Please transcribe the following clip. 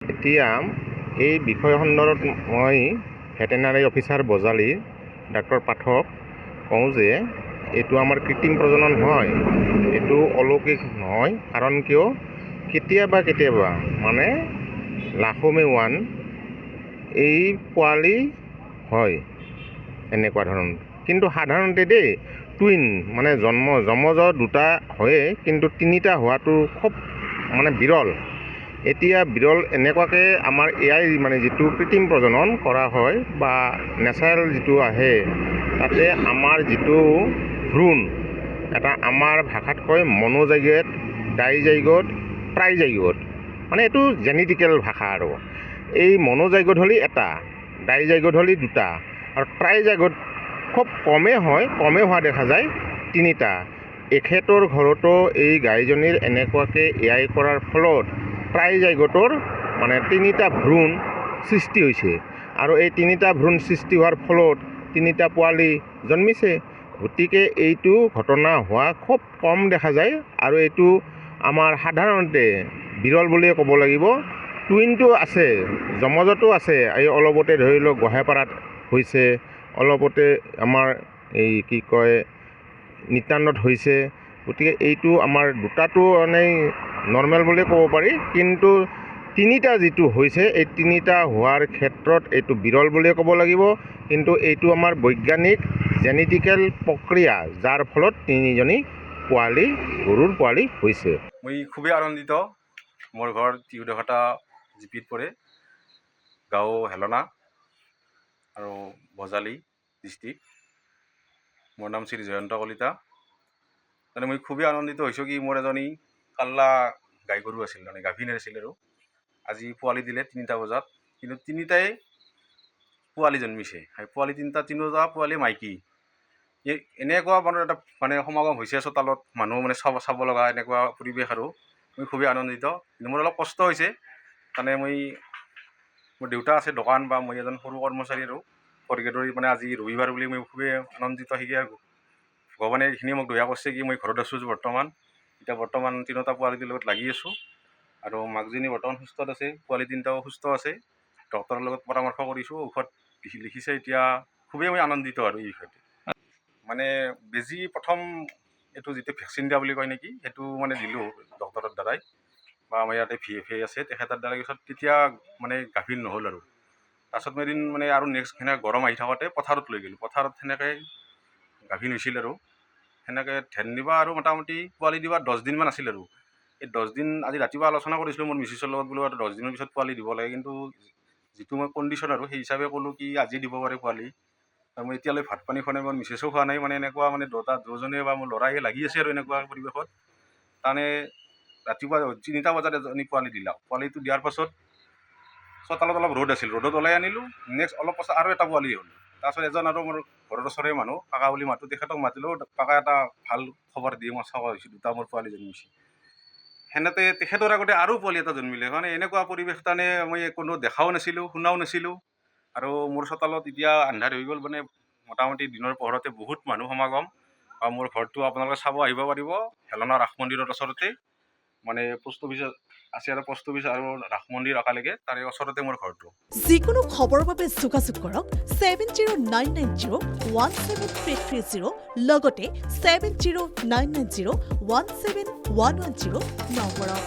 এতিয়া এই বিষয় সন্দৰ্ভত মই ভেটেনাৰী অফিচাৰ বজালী ডাক্তৰ পাঠক কওঁ যে এইটো আমাৰ কৃত্ৰিম প্ৰজনন হয়, এইটো অলৌকিক নহয়। কাৰণ কিয় কেতিয়াবা মানে লাখমে ওৱান এই পোৱালি হয় এনেকুৱা ধৰণৰ। কিন্তু সাধাৰণতে টুইন মানে জমজ দুটা হয়ে, কিন্তু তিনিটা হোৱাটো খুব মানে বিৰল। এতিয়া বিৰল এনেকুৱাকৈ আমাৰ এআই মানে যিটো কৃত্ৰিম প্ৰজনন কৰা হয় বা নেচাৰেল যিটো আহে, তাতে আমাৰ যিটো ভ্ৰূণ এটা আমাৰ ভাষাত কয় মনোজাইগোট, ডাইজাইগোট, ট্ৰাইজাইগোট, মানে এইটো জেনেটিকেল ভাষা আৰু। এই মনোজাইগোট হ'লে এটা, ডাইজাইগোট হ'লে দুটা, আৰু ট্ৰাইজাইগোট খুব কমেই হোৱা দেখা যায় তিনিটা। এখেতৰ ঘৰতো এই গাইজনীৰ এনেকুৱাকৈ এআই কৰাৰ ফলত ট্ৰাইজাইগোটৰ মানে তিনিটা ভ্ৰূণ সৃষ্টি হৈছে, আৰু এই তিনিটা ভ্ৰূণ সৃষ্টি হোৱাৰ ফলত তিনিটা পোৱালি জন্মিছে। গতিকে এইটো ঘটনা হোৱা খুব কম দেখা যায়, আৰু এইটো আমাৰ সাধাৰণতে বিৰল বুলিয়ে ক'ব লাগিব। টুইনটো আছে, জমজতো আছে, এই অলপতে ধৰি লওক গোহাঁইপাৰাত হৈছে, অলপতে আমাৰ এই কি কয় নিত্যানন্দত হৈছে। গতিকে এইটো আমাৰ দুটাটো মানে নৰ্মেল বুলিয়ে ক'ব পাৰি, কিন্তু তিনিটা যিটো হৈছে এই তিনিটা হোৱাৰ ক্ষেত্ৰত এইটো বিৰল বুলিয়ে ক'ব লাগিব। কিন্তু এইটো আমাৰ বৈজ্ঞানিক জেনেটিকেল প্ৰক্ৰিয়া, যাৰ ফলত তিনিজনী পোৱালি গৰুৰ পোৱালি হৈছে। মই খুবেই আনন্দিত। মোৰ ঘৰ তিহুদহটা জিপিত পৰে, গাঁও হেলনা আৰু বজালী ডিষ্ট্ৰিক্ট। মোৰ নাম শ্ৰী জয়ন্ত কলিতা। মানে মই খুবেই আনন্দিত হৈছোঁ কি মোৰ এজনী কাল্লা গাই গৰু আছিল, মানে গাভিন আছিল, আৰু আজি পোৱালি দিলে 3টা বজাত, কিন্তু তিনিটাই পোৱালি জন্মিছে। পোৱালি তিনিটা পোৱালি মাইকী। এনেকুৱা মানে এটা মানে সমাগম হৈছে চোতালত, মানুহ মানে চাব লগা এনেকুৱা পৰিৱেশ, আৰু মই খুবেই আনন্দিত। কিন্তু মোৰ অলপ কষ্ট হৈছে, মানে মোৰ দেউতা আছে দোকান, বা মই এজন সৰু কৰ্মচাৰী, আৰু ফৰগেটৰী মানে আজি ৰবিবাৰ বুলি মই খুবেই আনন্দিত। ভগৱানে এইখিনি মোক দয়া কৰিছে কি মই ঘৰত আছোঁ বৰ্তমান। এতিয়া বৰ্তমান 3টা পোৱালিটোৰ লগত লাগি আছোঁ, আৰু মাকজনী বৰ্তমান সুস্থ আছে, পোৱালি 3টাও সুস্থ আছে। ডক্টৰৰ লগত পৰামৰ্শ কৰিছোঁ, ঔষধ লিখিছে। এতিয়া খুবেই মই আনন্দিত আৰু এই বিষয়তে। মানে বেজি প্ৰথম এইটো যিটো ভেকচিন দিয়া বুলি কয় নেকি, সেইটো মানে দিলোঁ ডক্টৰৰ দ্বাৰাই, বা আমাৰ ইয়াতে VFA আছে তেখেতৰ দ্বাৰাই। পিছত তেতিয়া মানে গাভিন নহ'ল, আৰু তাৰপিছত মই এদিন মানে আৰু নেক্সট সেনেকৈ গৰম আহি থাকোঁতে পথাৰত লৈ গ'লোঁ। পথাৰত সেনেকৈ গাভিন হৈছিল, আৰু সেনেকৈ ধ্যান দিবা আৰু মোটামুটি পোৱালি দিবা 10 দিনমান আছিল। আৰু এই 10 দিন আজি ৰাতিপুৱা আলোচনা কৰিছিলোঁ মোৰ মিছেছৰ লগত, বোলো আৰু 10 দিনৰ পিছত পোৱালি দিব লাগে, কিন্তু যিটো মই কণ্ডিশ্যন আৰু সেই হিচাপে ক'লোঁ কি আজি দিব পাৰে পোৱালি। আৰু মই এতিয়ালৈ ভাত পানী খোৱা নাই, মোৰ মিছেছো খোৱা নাই, মানে এনেকুৱা মানে দুজনে বা মোৰ ল'ৰাই লাগি আছে আৰু এনেকুৱা পৰিৱেশত। তাৰমানে ৰাতিপুৱা 3টা বজাত এজনী পোৱালি দিলাক। পোৱালিটো দিয়াৰ পাছত চোতালত অলপ ৰ'দ আছিল, ৰ'দত ওলাই আনিলোঁ। নেক্সট অলপ পাছত আৰু এটা পোৱালি হ'ল। তাৰপাছত এজন আৰু মোৰ ঘৰৰ ওচৰৰে মানুহ কাকা বুলি মাতোঁ, তেখেতক মাতিলোঁ, কাকা এটা ভাল খবৰ দিয়ে, মই চাব হৈছোঁ 2টা মোৰ পোৱালি জন্মিছে। সেনেতে তেখেতৰ আগতে আৰু পোৱালি এটা জন্মিলে। মানে এনেকুৱা পৰিৱেশ তাৰমানে মই কোনো দেখাও নাছিলোঁ, শুনাও নাছিলোঁ। আৰু মোৰ চোতালত এতিয়া আন্ধাৰ হৈ গ'ল, মানে মোটামুটি দিনৰ পোহৰতে বহুত মানুহ সমাগম। আৰু মোৰ ঘৰটো আপোনালোকে চাব আহিব পাৰিব, হেলনা ৰাস মন্দিৰৰ ওচৰতে, মানে পোষ্ট অফিচ আছে, আৰু পোষ্ট অফিচ আৰু ৰাস মন্দিৰ একেলগে তাৰে ওচৰতে মোৰ ঘৰটো। যিকোনো খবৰৰ বাবে যোগাযোগ কৰক 7099017330, লগতে 7099017110 নম্বৰত।